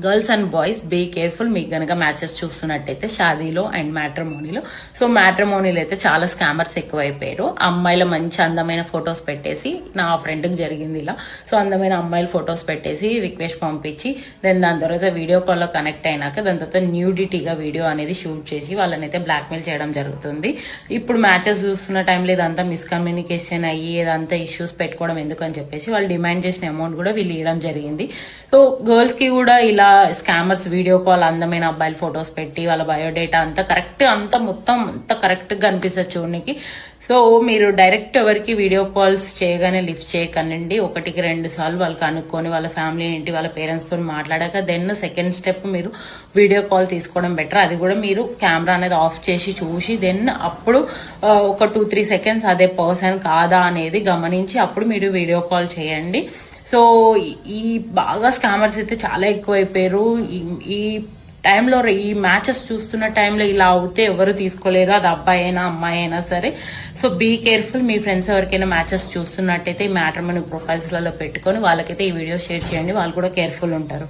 Girls and boys be careful. మీకు గనక matches చూస్తున్నట్టయితే షాదీలో అండ్ మ్యాట్రిమోనీలో. సో మ్యాట్రిమోనీలో అయితే చాలా స్కామర్స్ ఎక్కువైపోయారు. అమ్మాయిల మంచి అందమైన ఫొటోస్ పెట్టేసి, నా ఫ్రెండ్ కి జరిగింది ఇలా. సో అందమైన అమ్మాయిల ఫొటోస్ పెట్టేసి రిక్వెస్ట్ పంపించి దాని తర్వాత వీడియో కాల్ లో కనెక్ట్ అయినాక దాని తర్వాత న్యూడిటీగా వీడియో అనేది షూట్ చేసి వాళ్ళనైతే బ్లాక్మెయిల్ చేయడం జరుగుతుంది. ఇప్పుడు మ్యాచెస్ చూస్తున్న టైంలో ఇదంతా మిస్కమ్యూనికేషన్ అయ్యి ఇదంతా ఇష్యూస్ పెట్టుకోవడం ఎందుకని చెప్పేసి వాళ్ళు డిమాండ్ చేసిన అమౌంట్ కూడా వీళ్ళు ఇవ్వడం జరిగింది. సో గర్ల్స్ కి కూడా ఇలా స్కామర్స్ వీడియో కాల్ అందమైన అబ్బాయిల ఫొటోస్ పెట్టి వాళ్ళ బయోడేటా అంతా కరెక్ట్ అంతా మొత్తం అంతా కరెక్ట్ గా అనిపిస్తుంది చూడడానికి. సో మీరు డైరెక్ట్ ఎవరికి వీడియో కాల్స్ చేయగానే లిఫ్ట్ చేయకనండి. 1-2 సార్లు వాళ్ళు కనుక్కొని వాళ్ళ ఫ్యామిలీ ఏంటి వాళ్ళ పేరెంట్స్ తో మాట్లాడాక దెన్ సెకండ్ స్టెప్ మీరు వీడియో కాల్ తీసుకోవడం బెటర్. అది కూడా మీరు కెమెరా అనేది ఆఫ్ చేసి చూసి దెన్ అప్పుడు ఒక 2-3 సెకండ్స్ అదే పర్సన్ కాదా అనేది గమనించి అప్పుడు మీరు వీడియో కాల్ చేయండి. సో ఈ బాగా స్కామర్స్ అయితే చాలా ఎక్కువైపోయారు. ఈ టైంలో ఈ మ్యాచెస్ చూస్తున్న టైంలో ఇలా అవుతే ఎవరు తీసుకోలేరు, అది అబ్బాయి అయినా అమ్మాయి అయినా సరే. So be careful. మీ ఫ్రెండ్స్ ఎవరికైనా మ్యాచెస్ చూస్తున్నట్టయితే ఈ మ్యాట్రిమోనీ ప్రొఫైల్స్ లలో పెట్టుకొని వాళ్ళకైతే ఈ వీడియో షేర్ చేయండి. వాళ్ళు కూడా కేర్ఫుల్ ఉంటారు.